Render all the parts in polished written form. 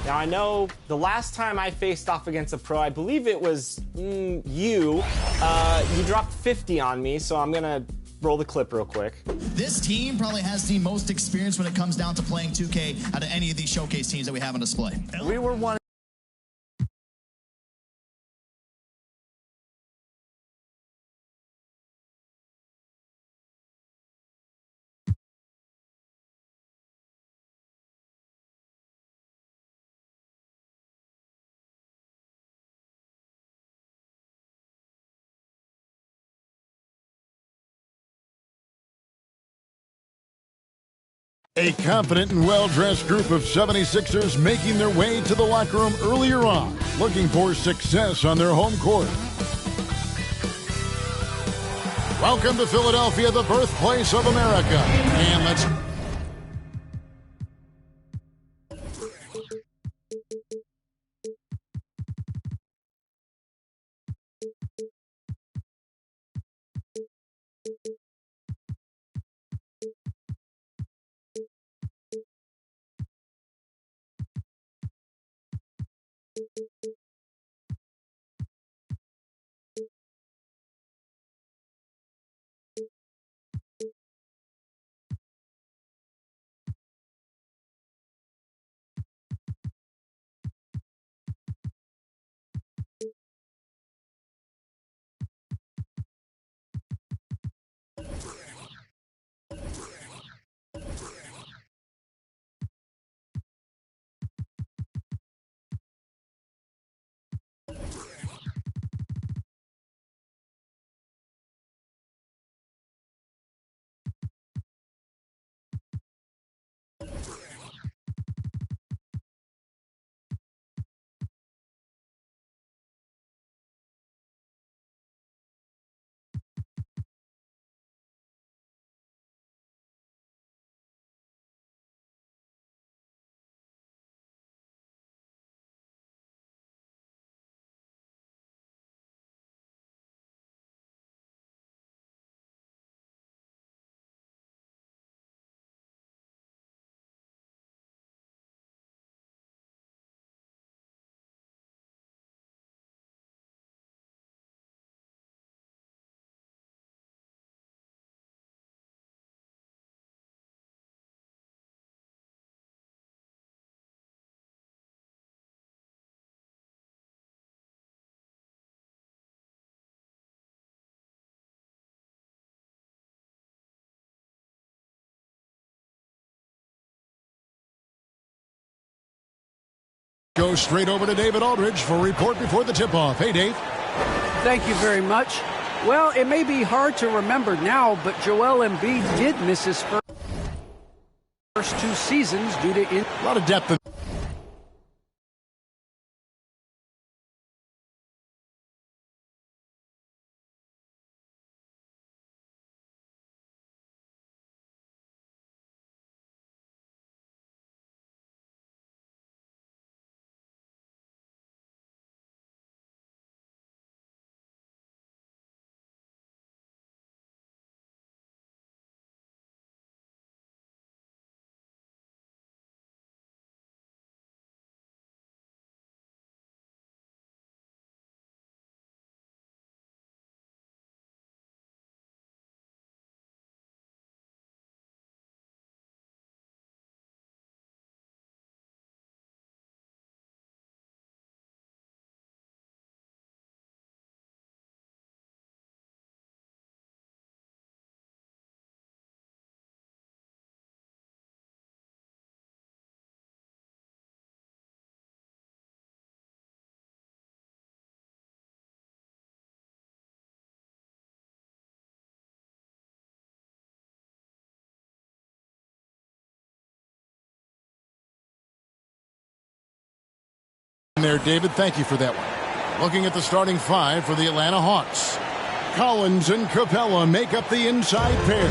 Now, I know the last time I faced off against a pro, I believe it was you. You dropped 50 on me, so I'm going to roll the clip real quick. This team probably has the most experience when it comes down to playing 2K out of any of these showcase teams that we have on display. We were one. A confident and well-dressed group of 76ers making their way to the locker room earlier on, looking for success on their home court. Welcome to Philadelphia, the birthplace of America. And let's... Go straight over to David Aldridge for a report before the tip-off. Hey, Dave. Thank you very much. Well, it may be hard to remember now, but Joel Embiid did miss his first 2 seasons due to a lot of depth. There, David, thank you for that one. Looking at the starting 5 for the Atlanta Hawks. Collins and Capella make up the inside pair.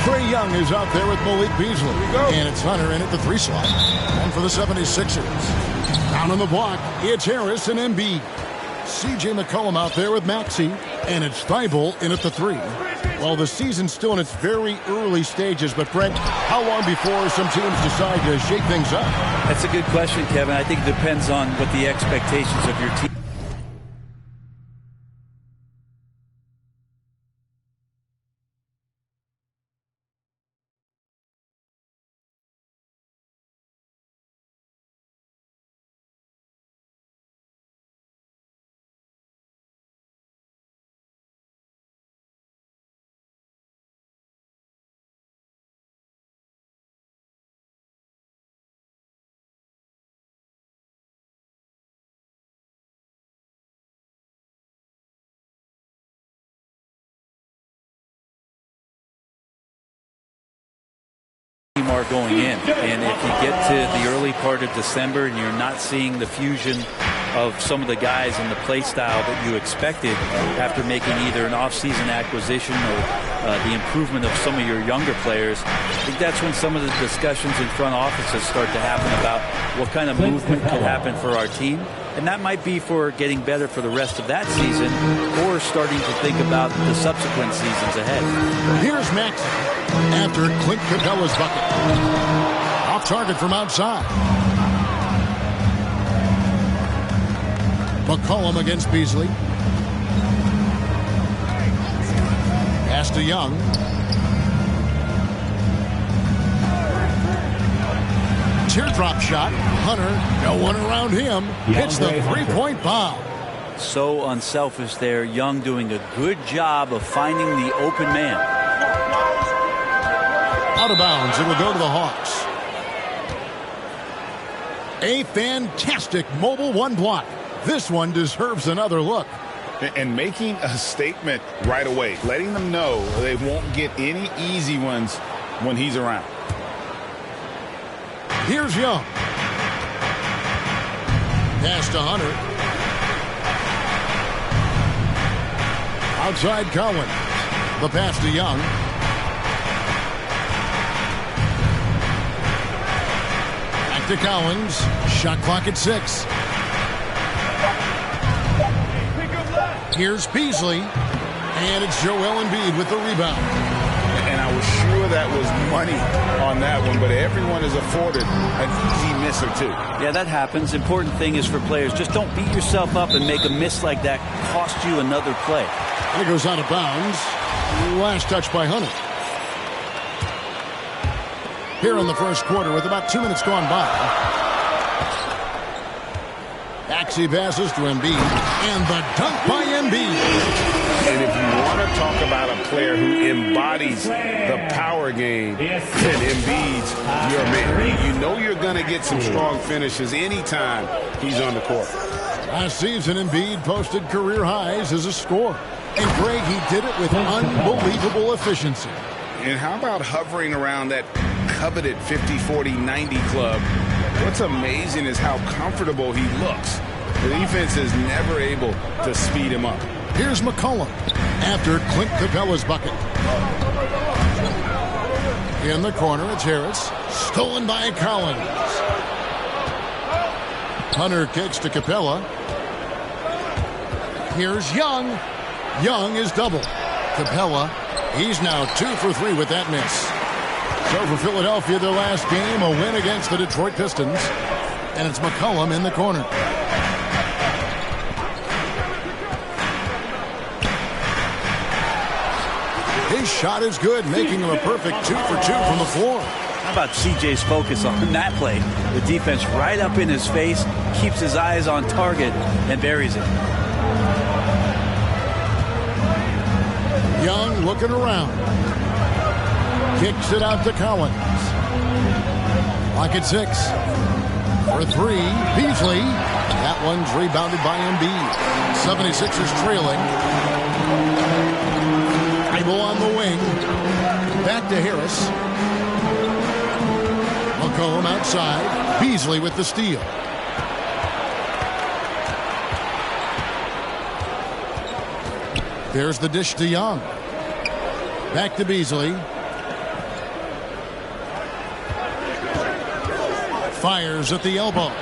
Trae Young is out there with Malik Beasley. And it's Hunter in at the 3 slot. And for the 76ers. Down on the block, it's Harris and Embiid. C.J. McCollum out there with Maxey. And it's Thibault in at the 3. Well, the season's still in its very early stages, but Brent, how long before some teams decide to shake things up? That's a good question, Kevin. I think it depends on what the expectations of your team. Are going in, and if you get to the early part of December and you're not seeing the fusion of some of the guys and the play style that you expected after making either an off-season acquisition or the improvement of some of your younger players, I think that's when some of the discussions in front offices start to happen about what kind of movement could happen for our team. And that might be for getting better for the rest of that season or starting to think about the subsequent seasons ahead. Here's Max after Clint Capella's bucket. Off target from outside. McCollum against Beasley. Pass to Young. Teardrop shot. Hunter, no one around him. Hits the three-point bomb. So unselfish there. Young doing a good job of finding the open man. Out of bounds. It will go to the Hawks. A fantastic mobile one block. This one deserves another look. And making a statement right away, letting them know they won't get any easy ones when he's around. Here's Young. Pass to Hunter. Outside Collins. The pass to Young. Back to Collins. Shot clock at 6. Here's Beasley. And it's Joel Embiid with the rebound. And I was sure that was money on that one, but everyone is afforded an easy miss or two. Yeah, that happens. Important thing is for players, just don't beat yourself up and make a miss like that cost you another play. And it goes out of bounds. Last touch by Hunter. Here in the first quarter with about 2 minutes gone by. Maxey passes to Embiid. And the dunk by Embiid. And if you want to talk about a player who embodies the power game, then Embiid's your man. You know you're going to get some strong finishes anytime he's on the court. Last season, Embiid posted career highs as a scorer. And Greg, he did it with unbelievable efficiency. And how about hovering around that coveted 50, 40, 90 club? What's amazing is how comfortable he looks. The defense is never able to speed him up. Here's McCollum after Clint Capella's bucket. In the corner, it's Harris. Stolen by Collins. Hunter kicks to Capella. Here's Young. Young is double. Capella, he's now 2 for 3 with that miss. So for Philadelphia, their last game, a win against the Detroit Pistons. And it's McCollum in the corner. His shot is good, making him a perfect 2 for 2 from the floor. How about CJ's focus on that play? The defense right up in his face, keeps his eyes on target, and buries it. Young looking around. Kicks it out to Collins. Clock at 6. For 3, Beasley. That one's rebounded by Embiid. 76ers trailing. Bible on the wing. Back to Harris. McCollum outside. Beasley with the steal. There's the dish to Young. Back to Beasley. Fires at the elbow.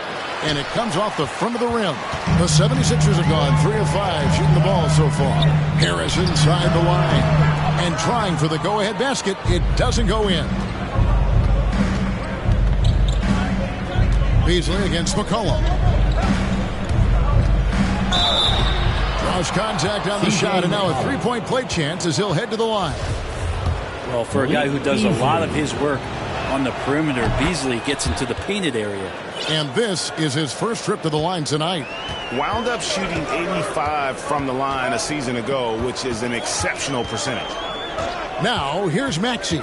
and it comes off the front of the rim. The 76ers have gone 3 of 5 shooting the ball so far. Harris inside the line and trying for the go-ahead basket. It doesn't go in. Beasley against McCollum. Draws contact on the shot, and now a three-point play chance as he'll head to the line. Well, for a guy who does a lot of his work on the perimeter, Beasley gets into the painted area. And this is his first trip to the line tonight. Wound up shooting 85 from the line a season ago, which is an exceptional percentage. Now, here's Maxey.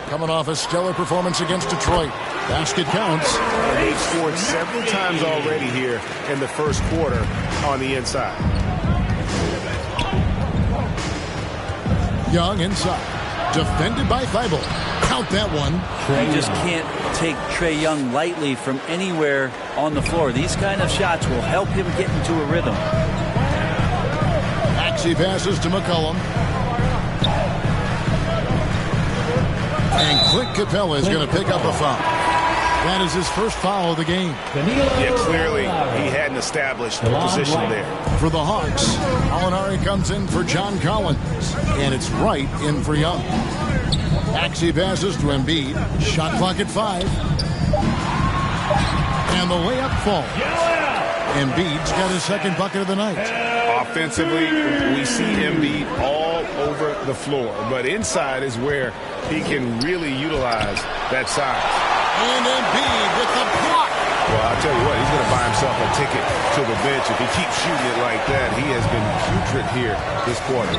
Coming off a stellar performance against Detroit. Basket counts. They've scored several times already here in the first quarter on the inside. Young inside. Defended by Thibault. Count that one. You just can't take Trae Young lightly from anywhere on the floor. These kind of shots will help him get into a rhythm. Maxey passes to McCollum. And Clint Capella is going to pick up a foul. That is his first foul of the game. Yeah, clearly he hadn't established a position there. For the Hawks, Gallinari comes in for John Collins. And it's right in for Young. Maxey passes to Embiid. Shot clock at 5. And the layup falls. Embiid's got his second bucket of the night. Offensively, we see Embiid all over the floor. But inside is where he can really utilize that size. And Embiid with the block. Well, I'll tell you what, he's going to buy himself a ticket to the bench. If he keeps shooting it like that, he has been putrid here this quarter.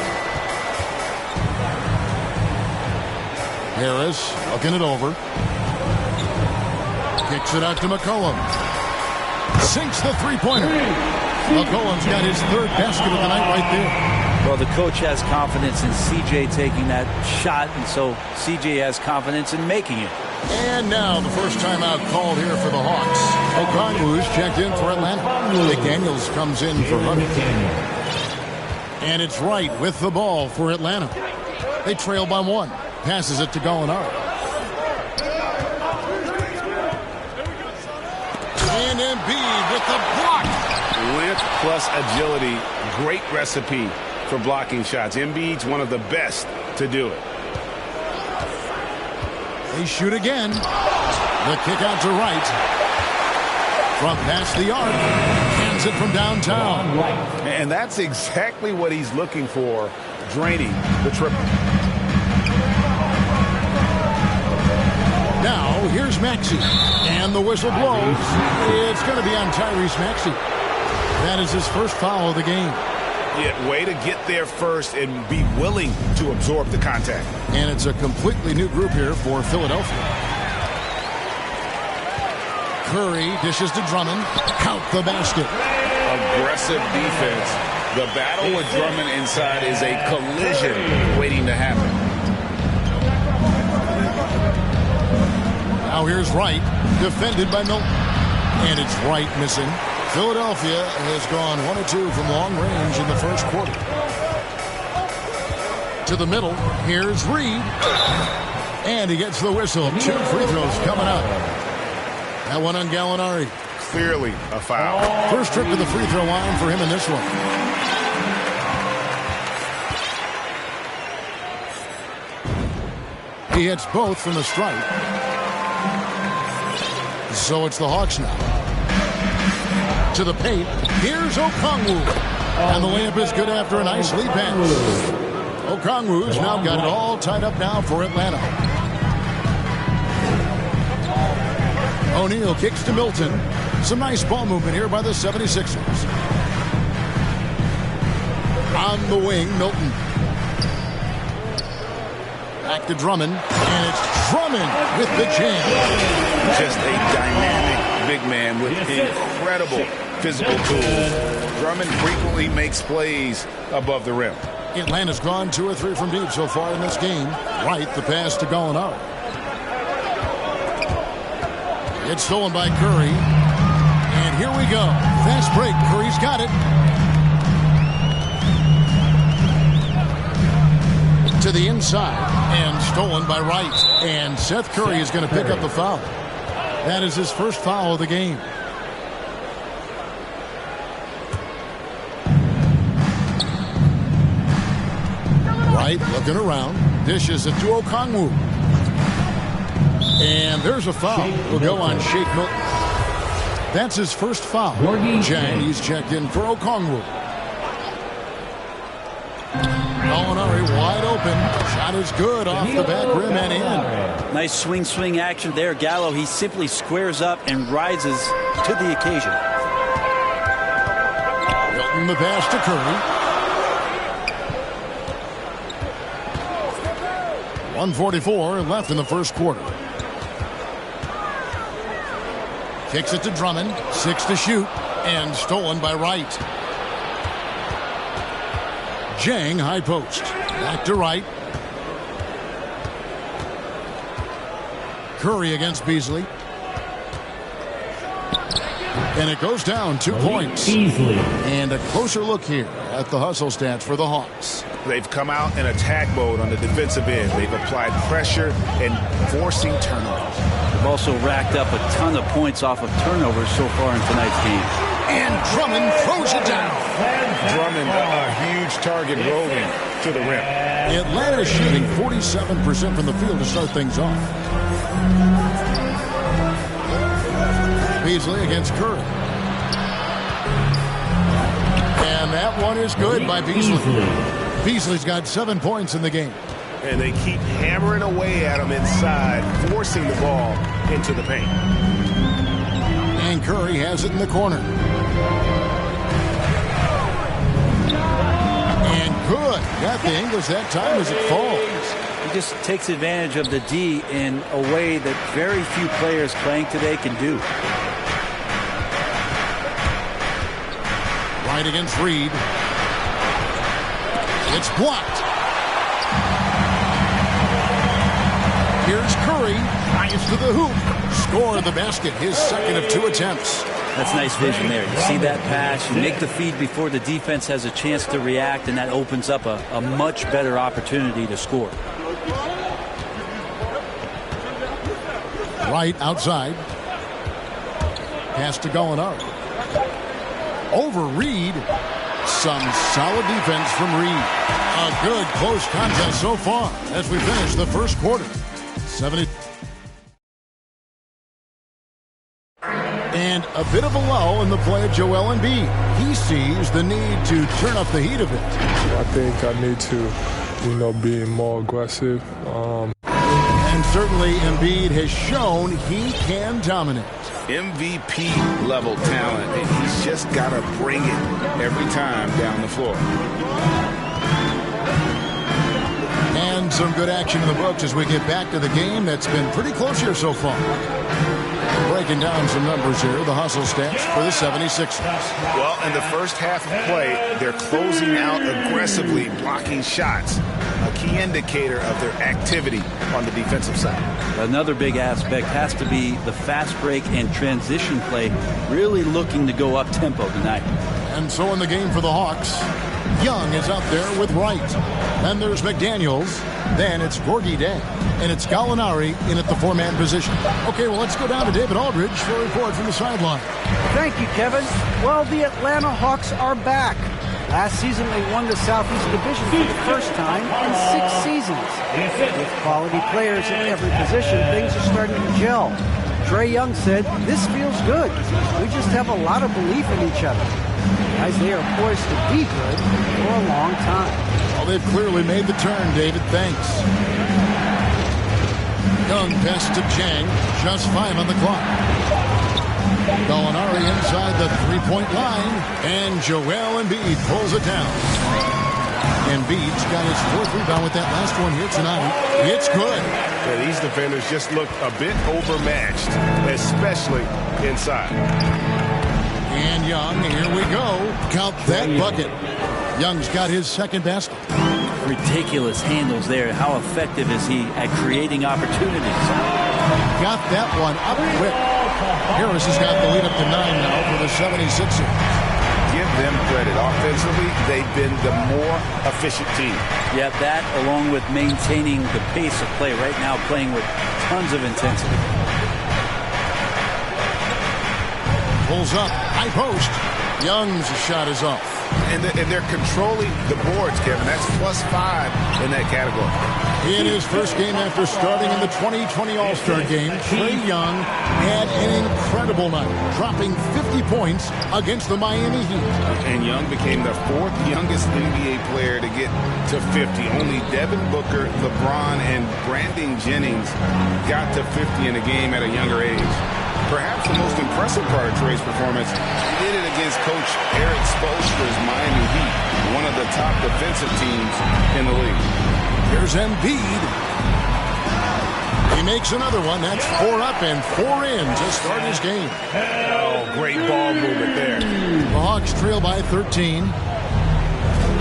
Harris looking it over. Kicks it out to McCollum. Sinks the three-pointer. McCollum's got his third basket of the night right there. Well, the coach has confidence in CJ taking that shot, and so CJ has confidence in making it. And now the first timeout called here for the Hawks. Okongwu's checked in for Atlanta. McDaniels comes in for Hunter. And it's Wright with the ball for Atlanta. They trail by 1. Passes it to Gallinari. And Embiid with the block. Length plus agility, great recipe for blocking shots. Embiid's one of the best to do it. They shoot again. The kick out to Wright. From past the arc. Hands it from downtown. And that's exactly what he's looking for, draining the triple. Now, here's Maxey. And the whistle blows. It's going to be on Tyrese Maxey. That is his first foul of the game. Yeah, way to get there first and be willing to absorb the contact. And it's a completely new group here for Philadelphia. Curry dishes to Drummond. Count the basket. Aggressive defense. The battle with Drummond inside is a collision waiting to happen. Now here's Wright, defended by Milton. And it's Wright missing. Philadelphia has gone 1 of 2 from long range in the first quarter. To the middle, here's Reed. And he gets the whistle. 2 free throws coming up. That one on Gallinari. Clearly a foul. First trip to the free throw line for him in this one. He hits both from the stripe. So it's the Hawks now. To the paint. Here's Okongwu. And the layup is good after a nice lead pass. Okongwu's now got it all tied up now for Atlanta. O'Neal kicks to Milton. Some nice ball movement here by the 76ers. On the wing, Milton. Back to Drummond. And it's Drummond with the jam. Just a dynamic big man with incredible physical tools. Drummond frequently makes plays above the rim. Atlanta's gone 2 or 3 from deep so far in this game. Right, the pass to Gallinari. It's stolen by Curry. And here we go. Fast break. Curry's got it. To the inside. And stolen by Wright. And Seth Curry is going to pick up the foul. That is his first foul of the game. Wright looking around. Dishes it to Okongwu. And there's a foul. Will go on Shake Milton. That's his first foul. Jang, he's checked in for Okongwu. Molinari wide open. Shot is good off the back rim and in. Nice swing action there. Gallo, he simply squares up and rises to the occasion. Milton the pass to Curry. 1:44 left in the first quarter. Kicks it to Drummond. 6 to shoot. And stolen by Wright. Jang, high post. Back to Wright. Curry against Beasley. And it goes down 2 points. Beasley. And a closer look here at the hustle stats for the Hawks. They've come out in attack mode on the defensive end. They've applied pressure and forcing turnovers. They've also racked up a ton of points off of turnovers so far in tonight's game. And Drummond throws it down. Drummond, a huge target rolling to the rim. Atlanta shooting 47% from the field to start things off. Beasley against Curry. And that one is good by Beasley. Beasley's got 7 points in the game. And they keep hammering away at him inside, forcing the ball into the paint. And Curry has it in the corner. And good. Got the English that time as it falls. He just takes advantage of the D in a way that very few players playing today can do. Right against Reed. It's blocked. Here's Curry. Drives to the hoop. Score the basket. His second of 2 attempts. That's nice vision there. You see that pass. You make the feed before the defense has a chance to react, and that opens up a much better opportunity to score. Right outside. Pass to Gallinari. Over Reed. Some solid defense from Reed. A good close contest so far as we finish the first quarter. 70. And a bit of a lull in the play of Joel Embiid. He sees the need to turn up the heat a bit. I think I need to, be more aggressive. And certainly Embiid has shown he can dominate. MVP level talent, and he's just got to bring it every time down the floor. And some good action in the books as we get back to the game that's been pretty close here so far. Breaking down some numbers here, the hustle stats for the 76ers. Well, in the first half of play, they're closing out aggressively, blocking shots. A key indicator of their activity on the defensive side. Another big aspect has to be the fast break and transition play, really looking to go up tempo tonight. And so in the game for the Hawks, Young is out there with Wright. Then there's McDaniels. Then it's Gorgie Day. And it's Gallinari in at the 4-man position. Okay, well, let's go down to David Aldridge for a report from the sideline. Thank you, Kevin. Well, the Atlanta Hawks are back. Last season, they won the Southeast Division for the first time in 6 seasons. With quality players in every position, things are starting to gel. Trae Young said, "This feels good. We just have a lot of belief in each other." Guys, they are poised to be good for a long time. Well, they've clearly made the turn, David. Thanks. Young pass to Jang. Just 5 on the clock. Gallinari inside the 3-point line. And Joel Embiid pulls it down. Embiid's got his 4th rebound with that last one here tonight. It's good. Yeah, these defenders just look a bit overmatched, especially inside. And Young, here we go. Count that bucket. Young's got his second basket. Ridiculous handles there. How effective is he at creating opportunities? Got that one up quick. Harris has got the lead up to 9 now for the 76ers. Give them credit. Offensively, they've been the more efficient team. Yeah, that along with maintaining the pace of play right now, playing with tons of intensity. Pulls up, high post. Young's shot is off. And they're controlling the boards, Kevin. That's +5 in that category. In his first game after starting in the 2020 All-Star Game, Trae Young had an incredible night, dropping 50 points against the Miami Heat. And Young became the 4th youngest NBA player to get to 50. Only Devin Booker, LeBron, and Brandon Jennings got to 50 in a game at a younger age. Perhaps the most impressive part of Trae's performance, he did it against Coach Eric Spoelstra's Miami Heat, one of the top defensive teams in the league. Here's Embiid. He makes another one. That's 4 up and 4 in to start his game. Oh, great ball movement there. The Hawks trail by 13.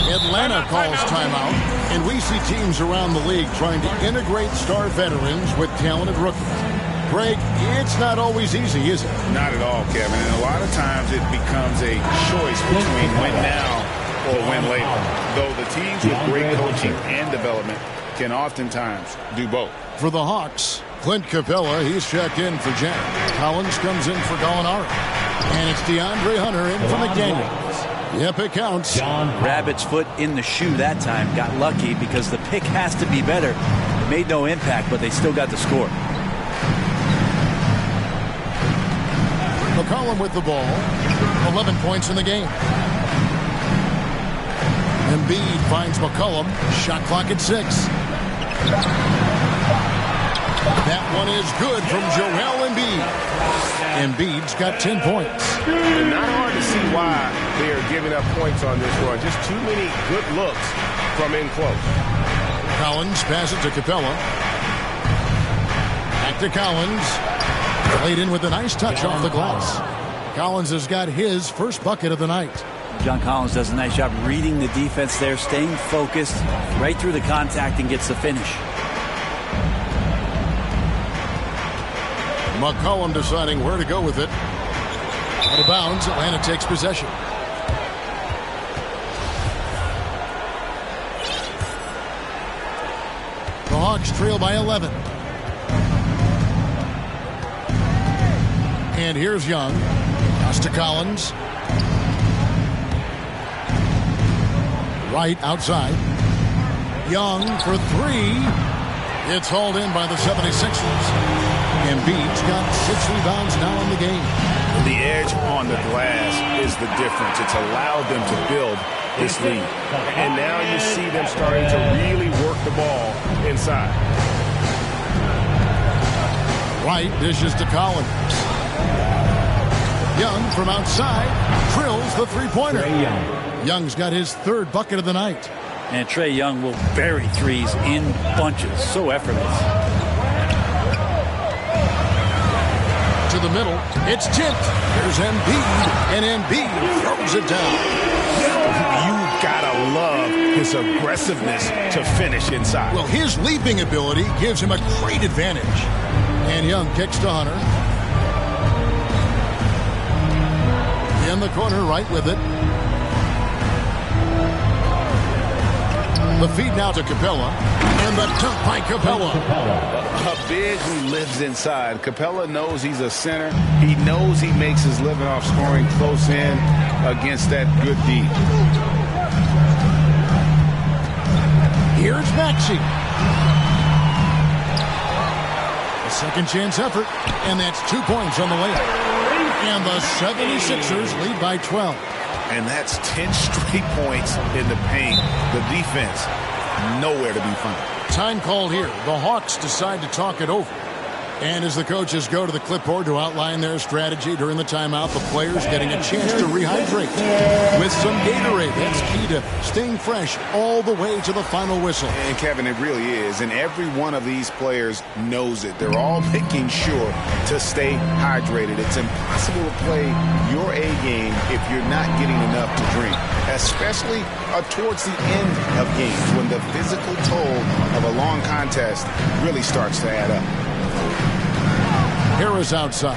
Atlanta calls timeout, and we see teams around the league trying to integrate star veterans with talented rookies. Greg, it's not always easy, is it? Not at all, Kevin. And a lot of times it becomes a choice between win now or win later. Though the teams with great coaching and development can oftentimes do both. For the Hawks, Clint Capella, he's checked in for Jack. Collins comes in for Gallinari. And it's DeAndre Hunter in for McDaniels. Yep, it counts. Rabbit's foot in the shoe that time. Got lucky because the pick has to be better. It made no impact, but they still got the score. McCollum with the ball. 11 points in the game. Embiid finds McCollum. Shot clock at 6. That one is good from Joel Embiid. Embiid's got 10 points. And not hard to see why they are giving up points on this run. Just too many good looks from in close. Collins passes to Capella. Back to Collins. Played in with a nice touch off the glass. Collins has got his first bucket of the night. John Collins does a nice job reading the defense there, staying focused right through the contact and gets the finish. McCollum deciding where to go with it. Out of bounds, Atlanta takes possession. The Hawks trail by 11. And here's Young. Pass to Collins. Right outside. Young for 3. It's hauled in by the 76ers. Embiid's got 6 rebounds now in the game. The edge on the glass is the difference. It's allowed them to build this lead. And now you see them starting to really work the ball inside. Right dishes to Collins. Young from outside drills the three-pointer. Young's got his 3rd bucket of the night. And Trae Young will bury threes in bunches. So effortless. To the middle. It's tipped. There's Embiid. And Embiid throws it down. You gotta love his aggressiveness to finish inside. Well, his leaping ability gives him a great advantage. And Young kicks to Hunter. In the corner, right with it. The feed now to Capella. And the dunk by Capella. A big who lives inside. Capella knows he's a center. He knows he makes his living off scoring close in against that good D. Here's Maxey. A second chance effort. And that's 2 points on the layup. And the 76ers lead by 12. And that's 10 straight points in the paint. The defense, nowhere to be found. Time called here. The Hawks decide to talk it over. And as the coaches go to the clipboard to outline their strategy during the timeout, the players getting a chance to rehydrate with some Gatorade. That's key to staying fresh all the way to the final whistle. And Kevin, it really is. And every one of these players knows it. They're all making sure to stay hydrated. It's impossible to play your A game if you're not getting enough to drink, especially towards the end of games when the physical toll of a long contest really starts to add up. Harris outside.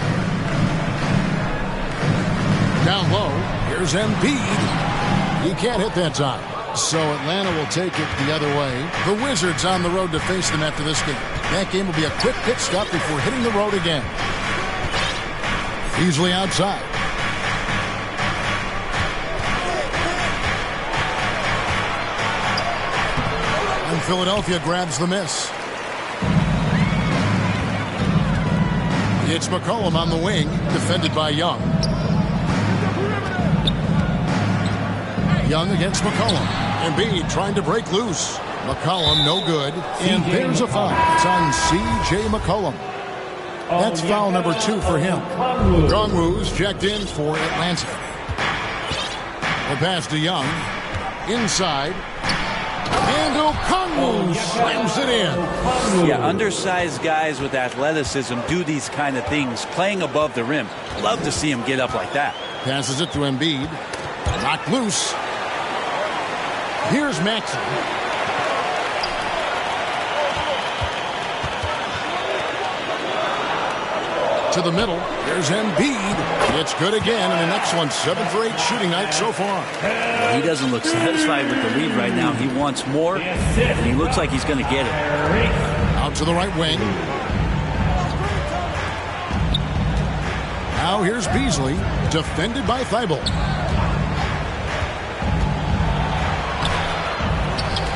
Down low. Here's Embiid. He can't hit that time. So Atlanta will take it the other way. The Wizards on the road to face them after this game. That game will be a quick pit stop before hitting the road again. Beasley outside. Philadelphia grabs the miss. It's McCollum on the wing, defended by Young. Young against McCollum. Embiid trying to break loose. McCollum no good. And there's a foul. It's on C.J. McCollum. That's foul number 2 for him. Gongwu's checked in for Atlanta. The pass to Young. Inside. And Okongwu slams it in. Yeah, undersized guys with athleticism do these kind of things, playing above the rim. Love to see him get up like that. Passes it to Embiid. Knocked loose. Here's Maxey. To the middle. There's Embiid. It's good again, and the next one 7 for 8 shooting night so far. He doesn't look satisfied with the lead right now. He wants more, and he looks like he's going to get it. Out to the right wing. Now here's Beasley, defended by Thibault.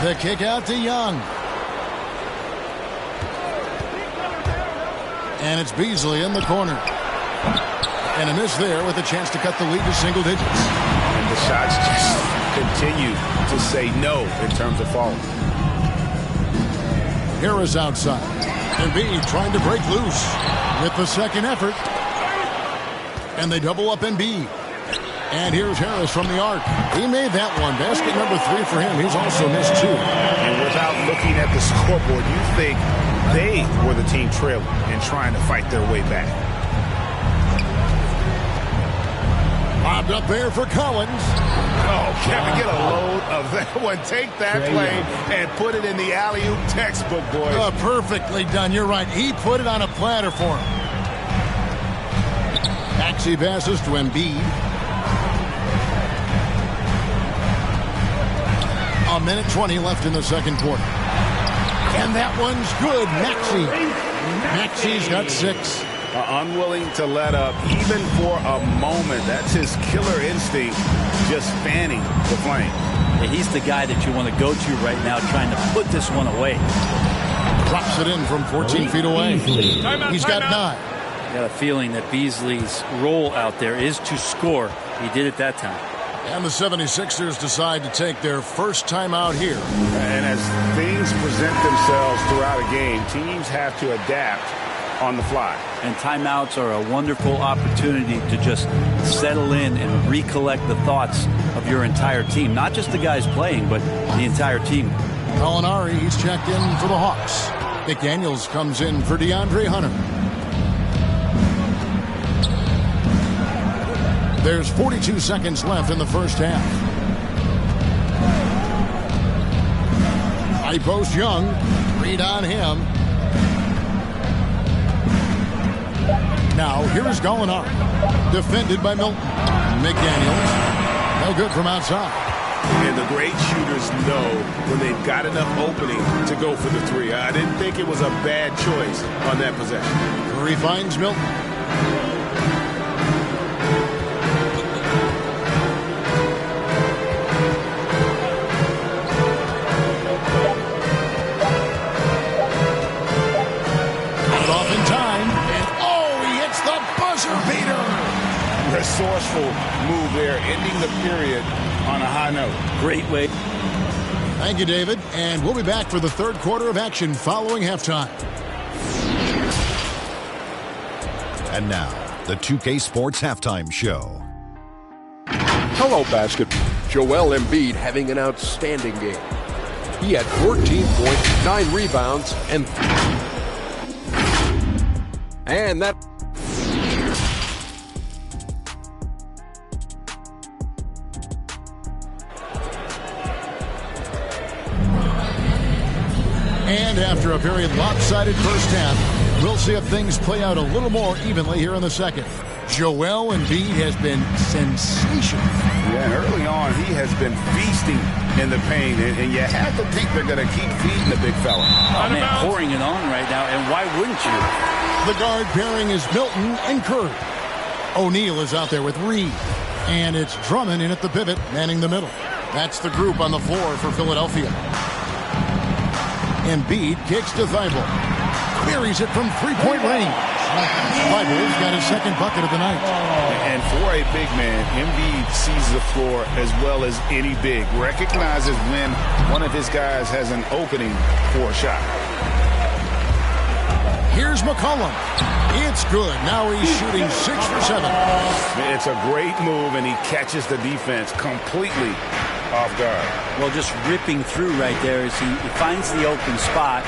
The kick out to Young. And it's Beasley in the corner. And a miss there with a chance to cut the lead to single digits. And the shots just continue to say no in terms of falling. Harris outside. Embiid trying to break loose with the second effort. And they double up Embiid. And here's Harris from the arc. He made that one. Basket number 3 for him. He's also missed 2. And without looking at the scoreboard, you think they were the team trailing and trying to fight their way back. Lobbed up there for Collins. Oh, Kevin, get a load of that one. Take that play and put it in the alley-oop textbook, boys. Perfectly done. You're right. He put it on a platter for him. Maxey passes to Embiid. A minute 20 left in the second quarter. And that one's good. Maxey's got 6. Unwilling to let up even for a moment. That's his killer instinct, just fanning the flame. Yeah, he's the guy that you want to go to right now, trying to put this one away. Drops it in from 14 feet away. He's got 9. I got a feeling that Beasley's role out there is to score. He did it that time. And the 76ers decide to take their first time out here. And as things present themselves throughout a game, teams have to adapt on the fly. And timeouts are a wonderful opportunity to just settle in and recollect the thoughts of your entire team. Not just the guys playing, but the entire team. Gallinari, he's checked in for the Hawks. McDaniels comes in for DeAndre Hunter. There's 42 seconds left in the first half. High post Young. Read on him. Now here's Gallinari. Defended by Milton. McDaniels. No good from outside. And the great shooters know when they've got enough opening to go for the 3. I didn't think it was a bad choice on that possession. Curry finds Milton. Resourceful move there, ending the period on a high note. Great way. Thank you, David. And we'll be back for the third quarter of action following halftime. And now, the 2K Sports Halftime Show. Hello, basketball. Joel Embiid having an outstanding game. He had 14 points, 9 rebounds, and that... And after a very lopsided first half, we'll see if things play out a little more evenly here in the second. Joel Embiid has been sensational. Yeah, and early on, he has been feasting in the paint, and you have to think they're going to keep feeding the big fella. Oh, man, pouring it on right now, and why wouldn't you? The guard pairing is Milton and Curry. O'Neal is out there with Reed, and it's Drummond in at the pivot, manning the middle. That's the group on the floor for Philadelphia. Embiid kicks to Thibault. Buries it from three-point range. Thibault's got his second bucket of the night. And for a big man, Embiid sees the floor as well as any big. Recognizes when one of his guys has an opening for a shot. Here's McCollum. It's good. Now he's shooting 6 for 7. It's a great move, and he catches the defense completely off guard. Well, just ripping through right there as he finds the open spot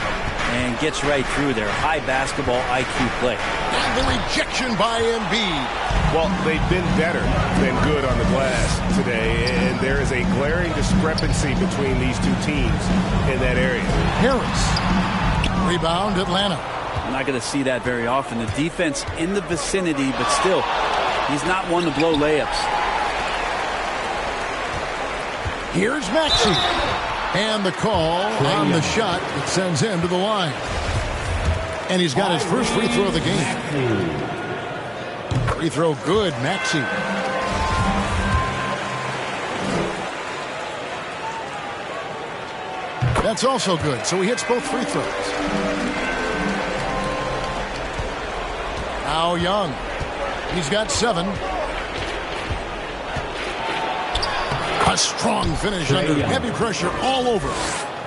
and gets right through there. High basketball IQ play. And the rejection by Embiid. Well, they've been better than good on the glass today, and there is a glaring discrepancy between these two teams in that area. Harris. Rebound, Atlanta. I'm not going to see that very often. The defense in the vicinity, but still, he's not one to blow layups. Here's Maxey. And the call on the shot that sends him to the line. And he's got his first free throw of the game. Free throw good, Maxey. That's also good, so he hits both free throws. Now Young. He's got 7. A strong finish under heavy pressure all over.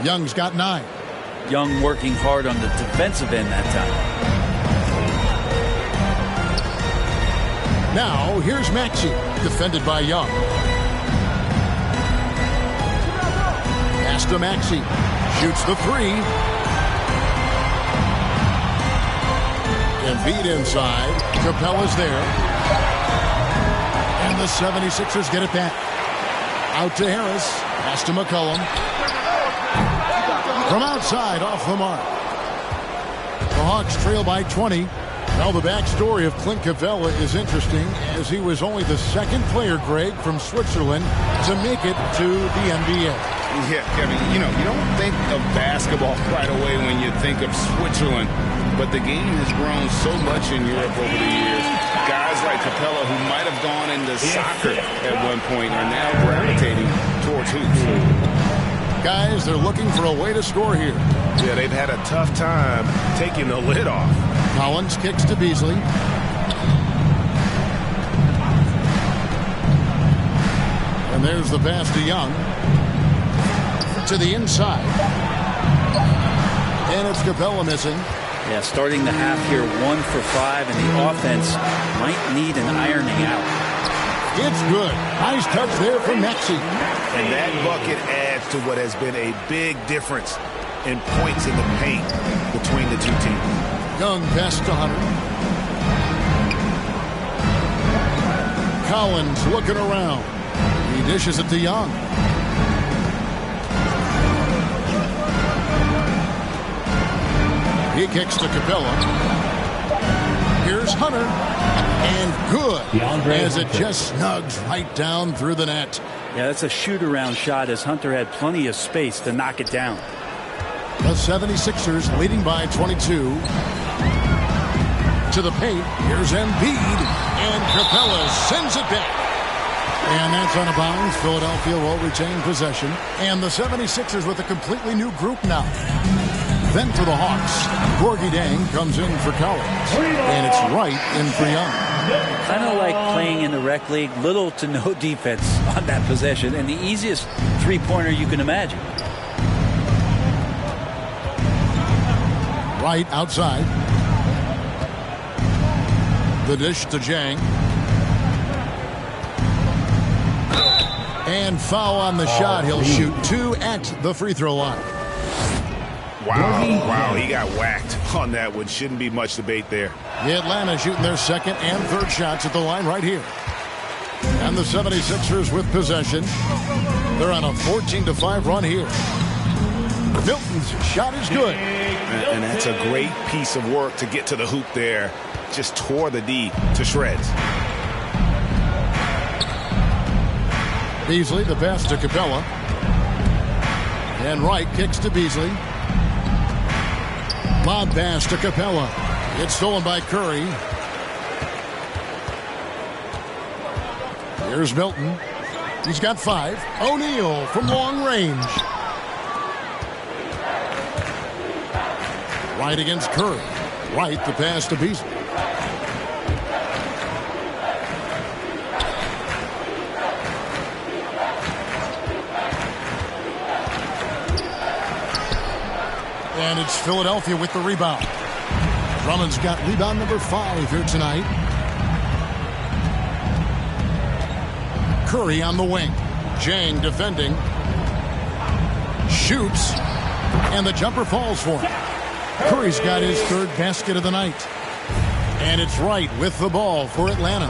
Young's got 9. Young working hard on the defensive end that time. Now here's Maxey, defended by Young. Pass to Maxey. Shoots the 3. Embiid inside. Capella's there. And the 76ers get it back. Out to Harris. Pass to McCollum. From outside, off the mark. The Hawks trail by 20. Now the backstory of Clint Capella is interesting, as he was only the second player, Greg, from Switzerland to make it to the NBA. Yeah, Kevin, you don't think of basketball right away when you think of Switzerland, but the game has grown so much in Europe over the years. Guys like Capella, who might have gone into soccer at one point, are now gravitating towards hoops. Guys, they're looking for a way to score here. Yeah, they've had a tough time taking the lid off. Collins kicks to Beasley. And there's the pass to Young. To the inside. And it's Capella missing. Yeah, starting the half here 1 for 5, and the offense might need an ironing out. It's good. Nice touch there from Maxey. And that bucket adds to what has been a big difference in points in the paint between the two teams. Young pass to Hunter. Collins looking around. He dishes it to Young. He kicks to Capella. Here's Hunter. And good. As it just snugs right down through the net. Yeah, that's a shoot-around shot, as Hunter had plenty of space to knock it down. The 76ers leading by 22. To the paint. Here's Embiid. And Capella sends it back. And that's out of bounds. Philadelphia will retain possession. And the 76ers with a completely new group now. Then for the Hawks, Gorgie Dang comes in for Collins. And it's right in for Young. Kind of like playing in the rec league, little to no defense on that possession, and the easiest three-pointer you can imagine. Right outside. The dish to Jang. And foul on the shot. He'll shoot 2 at the free throw line. Wow, he got whacked on that one. Shouldn't be much debate there. The Atlanta shooting their second and third shots at the line right here. And the 76ers with possession. They're on a 14-5 run here. Milton's shot is good. And that's a great piece of work to get to the hoop there. Just tore the D to shreds. Beasley, the pass to Capella. And Wright kicks to Beasley. Lob pass to Capella. It's stolen by Curry. Here's Milton. He's got 5. O'Neal from long range. Right against Curry. Right, the pass to Beasley. And it's Philadelphia with the rebound. Drummond's got rebound number 5 here tonight. Curry on the wing. Jang defending. Shoots. And the jumper falls for him. Curry's got his 3rd basket of the night. And it's Wright with the ball for Atlanta.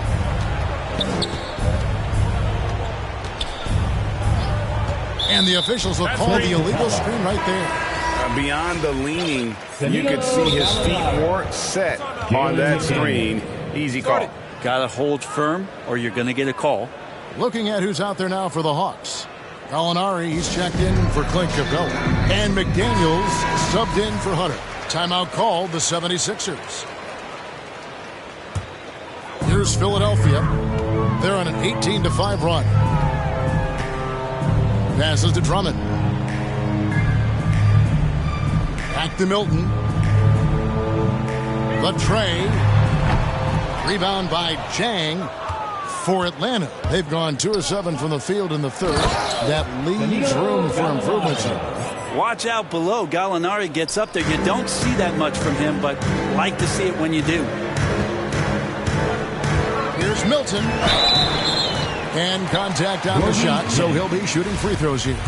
And the officials will call the illegal screen right there. Beyond the leaning, you could see his feet weren't set on that screen. Easy call. Got to hold firm or you're going to get a call. Looking at who's out there now for the Hawks. Gallinari, he's checked in for Clint Capella. And McDaniels subbed in for Hunter. Timeout called the 76ers. Here's Philadelphia. They're on an 18-5 run. Passes to Drummond. Back to Milton. The tray. Rebound by Jang for Atlanta. They've gone 2 of 7 from the field in the 3rd. That leaves room for improvements here. Watch out below. Gallinari gets up there. You don't see that much from him, but like to see it when you do. Here's Milton. And contact on the shot, so he'll be shooting free throws here.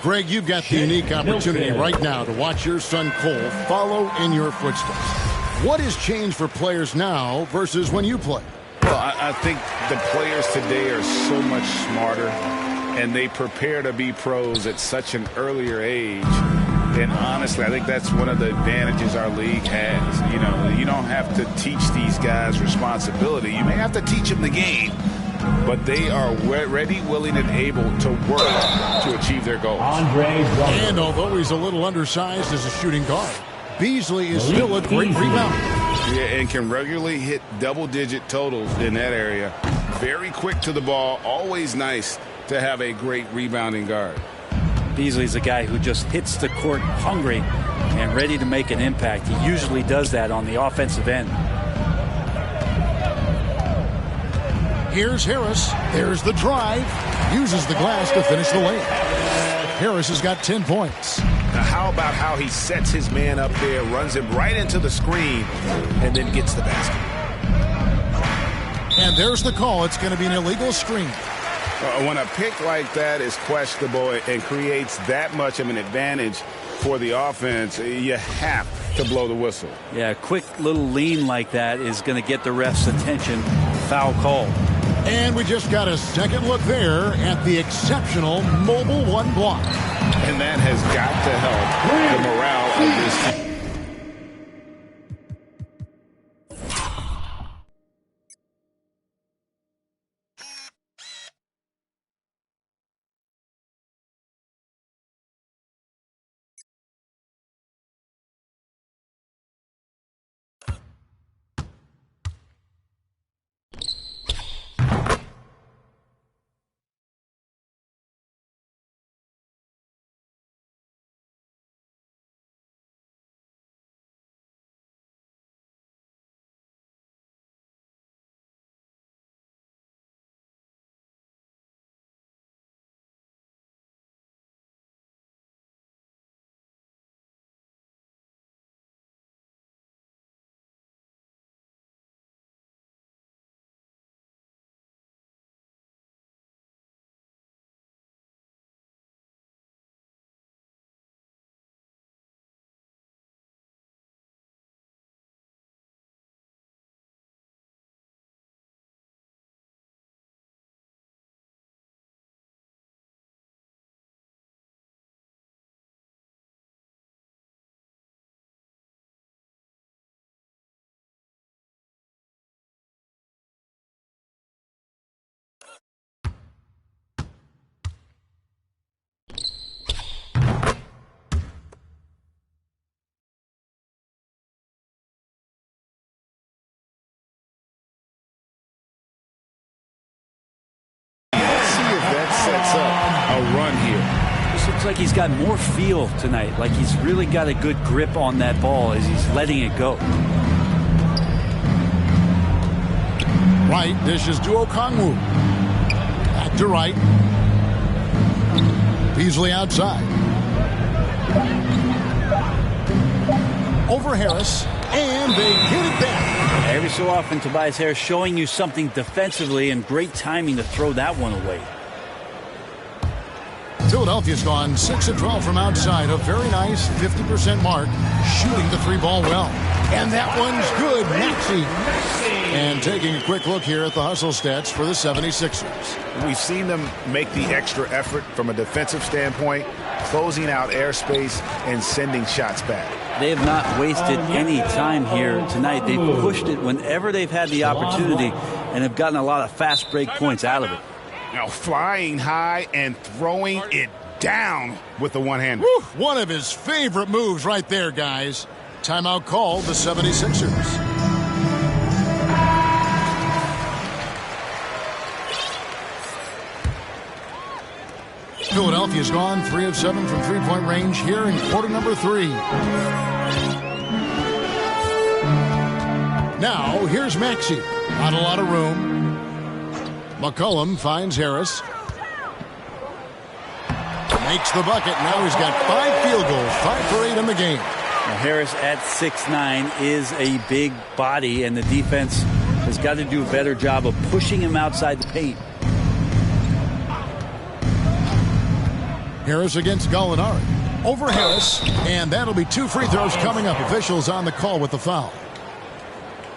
Greg, you've got the unique opportunity right now to watch your son Cole follow in your footsteps. What has changed for players now versus when you played? Well, I think the players today are so much smarter, and they prepare to be pros at such an earlier age. And honestly, I think that's one of the advantages our league has. You know, you don't have to teach these guys responsibility. You may have to teach them the game, but they are ready, willing, and able to work to achieve their goals. And although he's a little undersized as a shooting guard, Beasley is still a great rebounder. Yeah, and can regularly hit double-digit totals in that area. Very quick to the ball. Always nice to have a great rebounding guard. Beasley's a guy who just hits the court hungry and ready to make an impact. He usually does that on the offensive end. Here's Harris. There's the drive. Uses the glass to finish the lane. Harris has got 10 points. Now, how about how he sets his man up there, runs him right into the screen, and then gets the basket. And there's the call. It's going to be an illegal screen. When a pick like that is questionable and creates that much of an advantage for the offense, you have to blow the whistle. Yeah, a quick little lean like that is going to get the ref's attention. Foul call. And we just got a second look there at the exceptional Mobile One block. And that has got to help the morale of this team. Sets up a run here. Looks like he's got more feel tonight, like he's really got a good grip on that ball as he's letting it go. Right dishes to Okongwu. Back to right. Beasley outside. Over Harris, and they get it back. Every so often, Tobias Harris showing you something defensively, and great timing to throw that one away. Philadelphia's gone 6 of 12 from outside. A very nice 50% mark. Shooting the three ball well. And that one's good. Maxey. And taking a quick look here at the hustle stats for the 76ers. We've seen them make the extra effort from a defensive standpoint, closing out airspace and sending shots back. They have not wasted any time here tonight. They've pushed it whenever they've had the opportunity and have gotten a lot of fast break points out of it. Now flying high and throwing it down with the one-hander. One of his favorite moves right there, guys. Timeout called the 76ers. Philadelphia's gone 3 of 7 from three-point range here in quarter number 3. Now, here's Maxey. Not a lot of room. McCollum finds Harris. Makes the bucket. Now he's got 5 field goals, 5 for 8 in the game. Now Harris at 6'9" is a big body, and the defense has got to do a better job of pushing him outside the paint. Harris against Gallinari. Over Harris, and that'll be 2 free throws coming up. Officials on the call with the foul.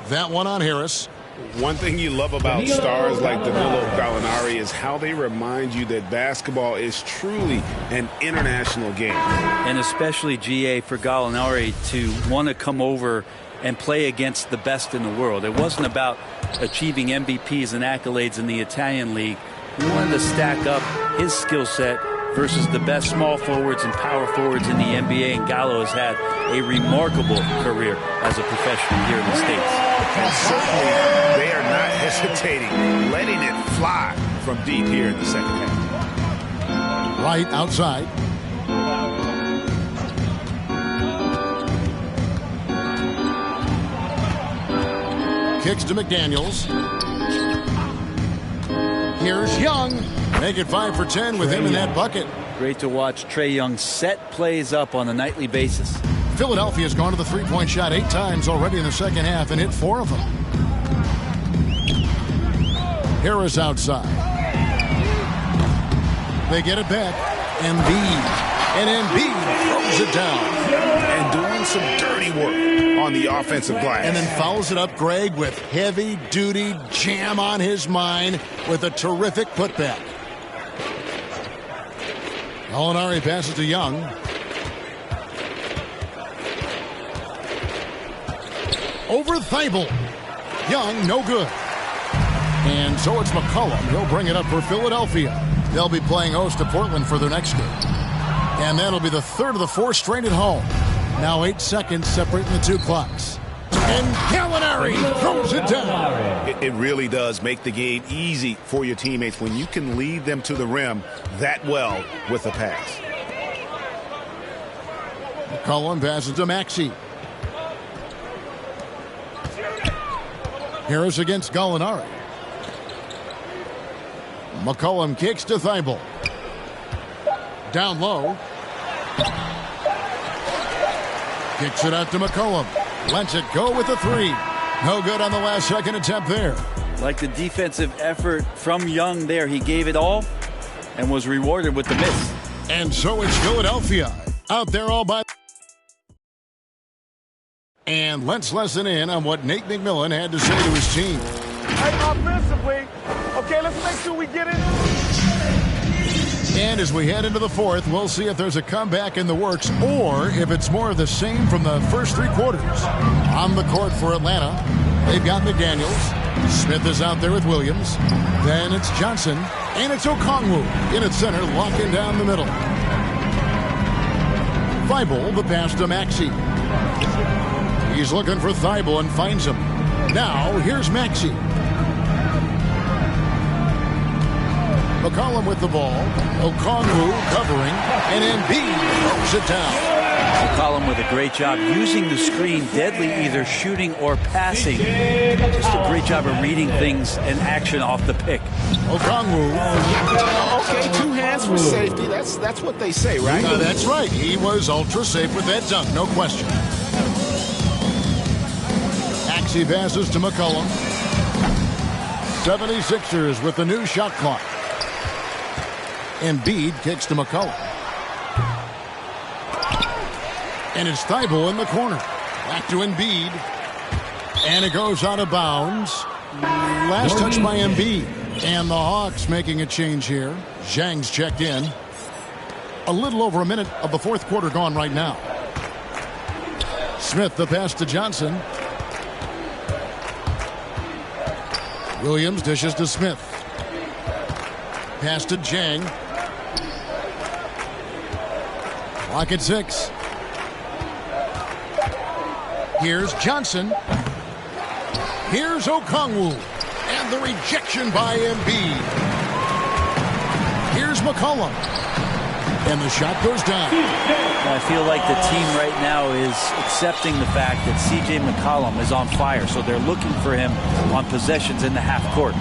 That one on Harris. One thing you love about stars like Danilo Gallinari is how they remind you that basketball is truly an international game. And especially, GA, for Gallinari to want to come over and play against the best in the world. It wasn't about achieving MVPs and accolades in the Italian league. He wanted to stack up his skill set versus the best small forwards and power forwards in the NBA, and Gallo has had a remarkable career as a professional here in the States. And certainly they are not hesitating, letting it fly from deep here in the second half. Right outside. Kicks to McDaniels. Here's Young. Make it 5 for 10 with him in that bucket. Great to watch Trae Young set plays up on a nightly basis. Philadelphia's gone to the three-point shot 8 times already in the second half and hit 4 of them. Harris outside. They get it back. Embiid. And Embiid throws it down. And doing some dirty work on the offensive glass. And then fouls it up, Greg, with heavy-duty jam on his mind with a terrific putback. Gallinari passes to Young. Over Thibault. Young, no good. And so it's McCollum. He'll bring it up for Philadelphia. They'll be playing host to Portland for their next game. And that'll be the third of the 4 straight at home. Now 8 seconds separating the 2 clocks. And Gallinari throws it down. It really does make the game easy for your teammates when you can lead them to the rim that well with a pass. McCollum passes to Maxey. Harris against Gallinari. McCollum kicks to Thibault. Down low. Kicks it out to McCollum. Lets it go with the 3. No good on the last second attempt there. Like the defensive effort from Young there. He gave it all and was rewarded with the miss. And so it's Philadelphia out there all by. And let's listen in on what Nate McMillan had to say to his team. Hey, offensively, okay, let's make sure we get it. And as we head into the 4th, we'll see if there's a comeback in the works or if it's more of the same from the first 3 quarters. On the court for Atlanta, they've got McDaniels. Smith is out there with Williams. Then it's Johnson. And it's Okongwu in at center, locking down the middle. Thibault, the pass to Maxey. He's looking for Thibault and finds him. Now, here's Maxey. McCollum with the ball. Okongwu covering, and Embiid throws it down. McCollum with a great job using the screen, deadly either shooting or passing. Just a great job of reading things and action off the pick. Okongwu. Okay, 2 hands for safety. That's what they say, right? That's right. He was ultra safe with that dunk, no question. Maxey passes to McCollum. 76ers with the new shot clock. Embiid kicks to McCollum. And it's Thibault in the corner. Back to Embiid. And it goes out of bounds. Last touch by Embiid. And the Hawks making a change here. Zhang's checked in. A little over a minute of the fourth quarter gone right now. Smith the pass to Johnson. Williams dishes to Smith. Pass to Zhang. Clock at 6. Here's Johnson. Here's Okongwu. And the rejection by Embiid. Here's McCollum. And the shot goes down. I feel like the team right now is accepting the fact that C.J. McCollum is on fire, so they're looking for him on possessions in the half court.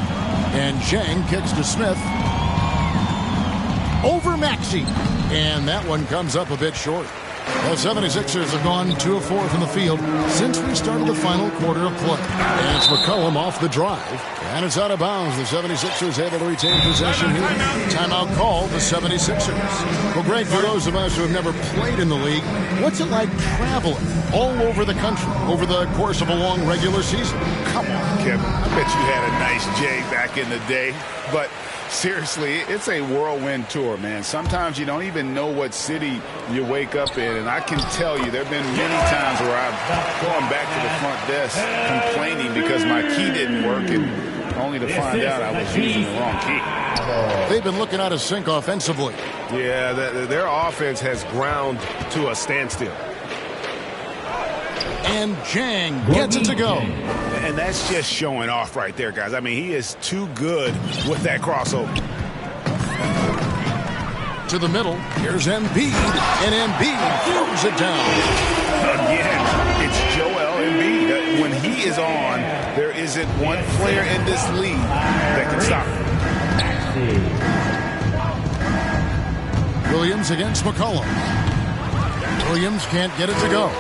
And Zhang kicks to Smith. Over Maxey. And that one comes up a bit short. The 76ers have gone 2 of 4 from the field since we started the final quarter of play. And it's McCollum off the drive. And it's out of bounds. The 76ers able to retain possession here. Timeout call, the 76ers. Well, Greg, for those of us who have never played in the league, what's it like traveling all over the country over the course of a long regular season? Come on, Kevin. I bet you had a nice J back in the day. But seriously, it's a whirlwind tour, man. Sometimes you don't even know what city you wake up in. And I can tell you there have been many times where I've gone back to the front desk complaining because my key didn't work, and only to find out I was using the wrong key. They've been looking out of sync offensively. Yeah, their offense has ground to a standstill. And Zhang gets it to go. And that's just showing off right there, guys. I mean, he is too good with that crossover. To the middle, here's Embiid, and Embiid throws it down. Again, it's Joel Embiid. When he is on, there isn't one player in this league that can stop him. Williams against McCollum. Williams can't get it to go.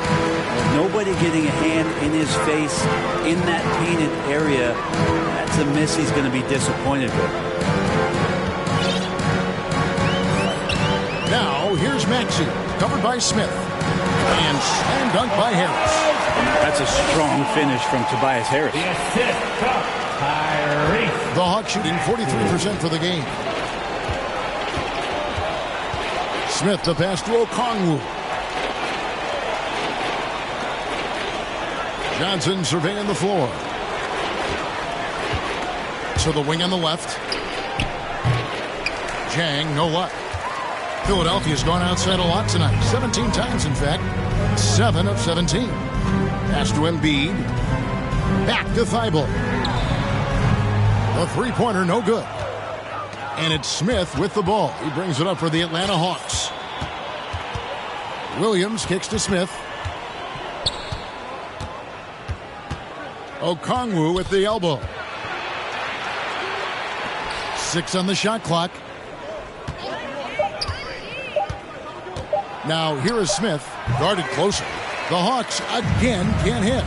Nobody getting a hand in his face in that painted area. That's a miss he's going to be disappointed with. Now, here's Maxey, covered by Smith. And slam dunk by Harris. That's a strong finish from Tobias Harris. The Hawks shooting 43% for the game. Smith the pass to Okongwu. Johnson surveying the floor. To the wing on the left. Zhang, no luck. Philadelphia's gone outside a lot tonight. 17 times, in fact. 7 of 17. Pass to Embiid. Back to Thibault. The three-pointer, no good. And it's Smith with the ball. He brings it up for the Atlanta Hawks. Williams kicks to Smith. Okongwu with the elbow. 6 on the shot clock. Now here is Smith, guarded closer. The Hawks again can't hit.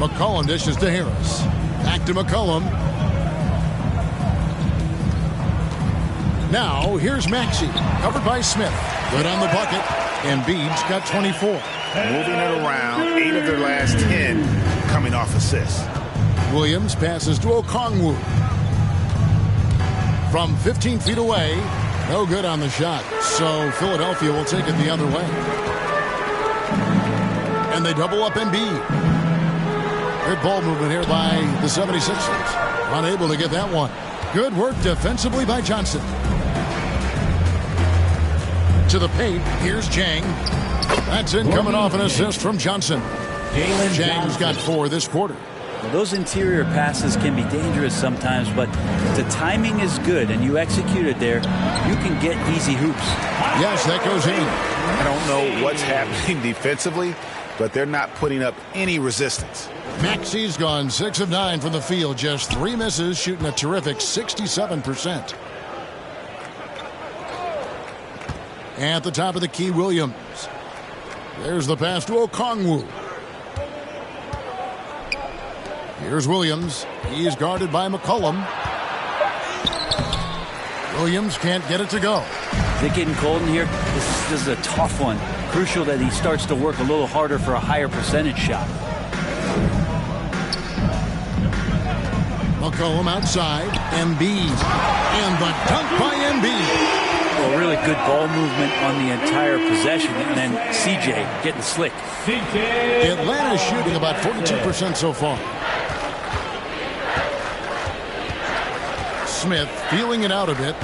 McCollum dishes to Harris. Back to McCollum. Now here's Maxey, covered by Smith. Good on the bucket. Embiid's got 24. Moving it around, 8 of their last 10 coming off assists. Williams passes to Okongwu. From 15 feet away, no good on the shot. So Philadelphia will take it the other way. And they double up Embiid. Good ball movement here by the 76ers. Unable to get that one. Good work defensively by Johnson. To the paint, here's Zhang. That's in coming off an assist from Johnson. Zhang's got 4 this quarter. Well, those interior passes can be dangerous sometimes, but if the timing is good and you execute it there, you can get easy hoops. Yes, that goes in. I don't know what's happening defensively, but they're not putting up any resistance. Maxi's gone 6 of 9 from the field, just 3 misses, shooting a terrific 67%. At the top of the key, Williams. There's the pass to Okongwu. Here's Williams. He's guarded by McCollum. Williams can't get it to go. They're getting cold in here. This is a tough one. Crucial that he starts to work a little harder for a higher percentage shot. McCollum outside. Embiid. And the dunk by Embiid. Well, really good ball movement on the entire possession. And then CJ getting slick. Atlanta's shooting about 42% so far. Smith feeling it out a bit.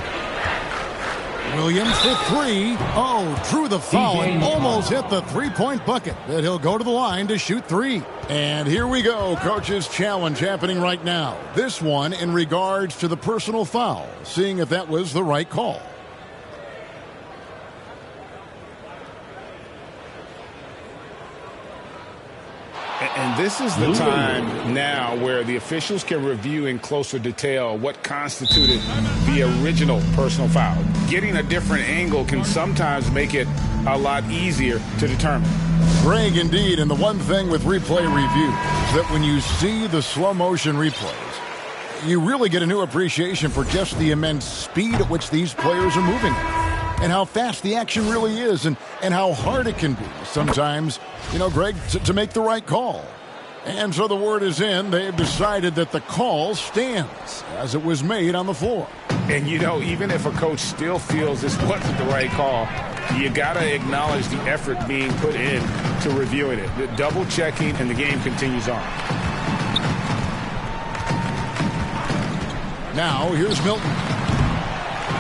Williams for 3. Oh, drew the foul and almost hit the three-point bucket. But he'll go to the line to shoot 3. And here we go. Coach's challenge happening right now. This one in regards to the personal foul. Seeing if that was the right call. And this is the time now where the officials can review in closer detail what constituted the original personal foul. Getting a different angle can sometimes make it a lot easier to determine. Greg, indeed, and the one thing with replay review is that when you see the slow motion replays, you really get a new appreciation for just the immense speed at which these players are moving and how fast the action really is and how hard it can be sometimes, you know, Greg, to make the right call. And so the word is in. They've decided that the call stands as it was made on the floor. And, you know, even if a coach still feels this wasn't the right call, you got to acknowledge the effort being put in to reviewing it. The double checking, and the game continues on. Now, here's Milton.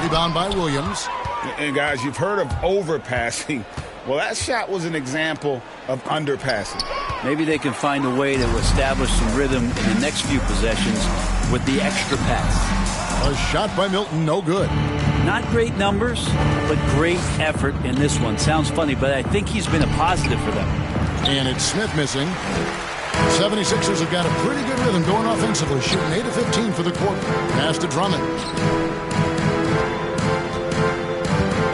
Rebound by Williams. And, guys, you've heard of overpassing. Well, that shot was an example of underpassing. Maybe they can find a way to establish some rhythm in the next few possessions with the extra pass. A shot by Milton, no good. Not great numbers, but great effort in this one. Sounds funny, but I think he's been a positive for them. And it's Smith missing. 76ers have got a pretty good rhythm going offensively, shooting 8 of 15 for the quarter. Pass to Drummond.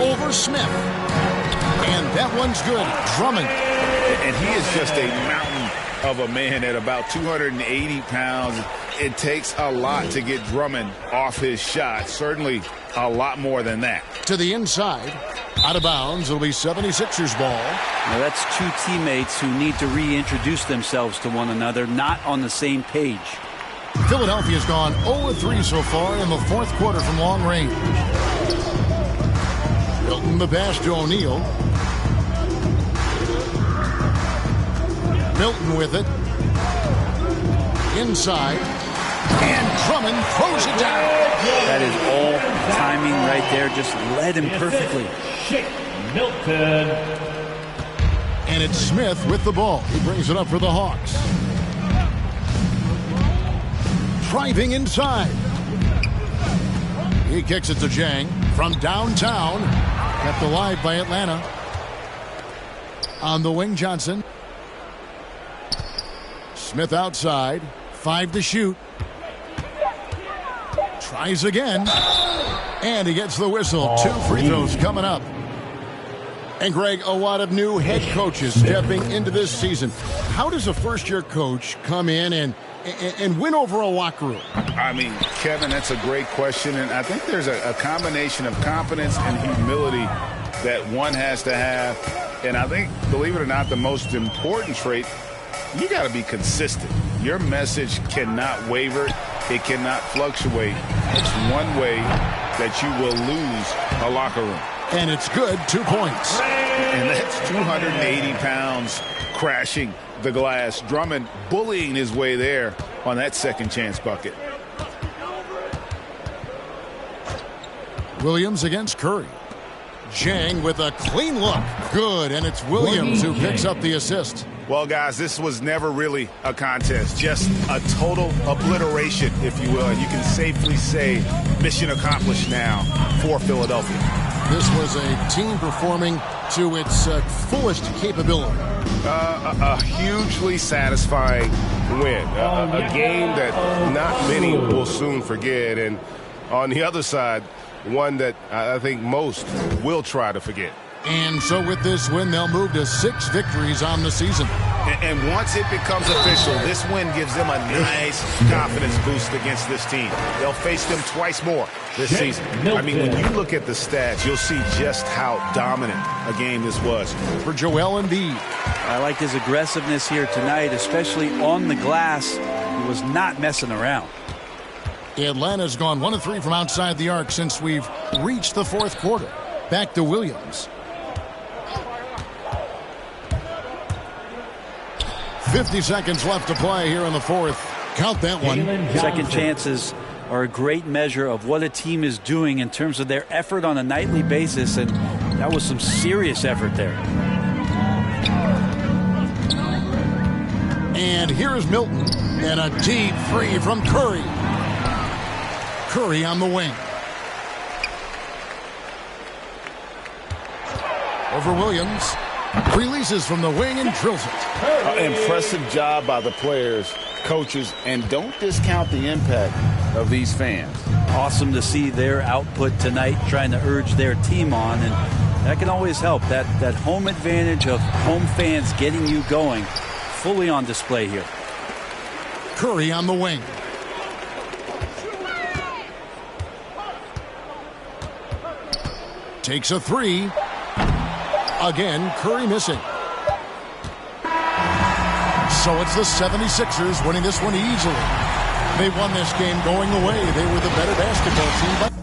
Over Smith. And that one's good. Drummond. And he is just a mountain of a man at about 280 pounds. It takes a lot to get Drummond off his shot. Certainly a lot more than that. To the inside. Out of bounds. It'll be 76ers ball. Now that's two teammates who need to reintroduce themselves to one another, not on the same page. Philadelphia's gone 0-3 so far in the fourth quarter from long range. Milton the pass to O'Neal. Milton with it. Inside. And Drummond throws it down. That is all timing right there. Just led him perfectly. Milton. And it's Smith with the ball. He brings it up for the Hawks. Driving inside. He kicks it to Jang from downtown. Kept alive by Atlanta. On the wing, Johnson. Smith outside. 5 to shoot. Tries again. And he gets the whistle. 2 free throws coming up. And Greg, a lot of new head coaches stepping into this season. How does a first-year coach come in and win over a locker room? I mean, Kevin, that's a great question. And I think there's a combination of confidence and humility that one has to have. And I think, believe it or not, the most important trait, you got to be consistent. Your message cannot waver. It cannot fluctuate. It's one way that you will lose a locker room. And it's good. 2 points. And that's 280 pounds crashing the glass. Drummond bullying his way there on that second chance bucket. Williams against Curry. Jang with a clean look. Good. And it's Williams who picks up the assist. Well, guys, this was never really a contest, just a total obliteration, if you will. And you can safely say mission accomplished now for Philadelphia. This was a team performing to its fullest capability. A hugely satisfying win. A game that not many will soon forget. And on the other side, one that I think most will try to forget. And so with this win, they'll move to 6 victories on the season. And once it becomes official, this win gives them a nice confidence boost against this team. They'll face them twice more this season. I mean, when you look at the stats, you'll see just how dominant a game this was. For Joel Embiid. I like his aggressiveness here tonight, especially on the glass. He was not messing around. Atlanta's gone 1 of 3 from outside the arc since we've reached the 4th quarter. Back to Williams. 50 seconds left to play here in the 4th. Count that one. Second chances are a great measure of what a team is doing in terms of their effort on a nightly basis, and that was some serious effort there. And here's Milton. And a deep three from Curry. Curry on the wing. Over Williams. Releases from the wing and drills it. Impressive job by the players, coaches, and don't discount the impact of these fans. Awesome to see their output tonight, trying to urge their team on, and that can always help. That home advantage of home fans getting you going, fully on display here. Curry on the wing. Takes a 3. Again, Curry missing. So it's the 76ers winning this one easily. They won this game going away. They were the better basketball team.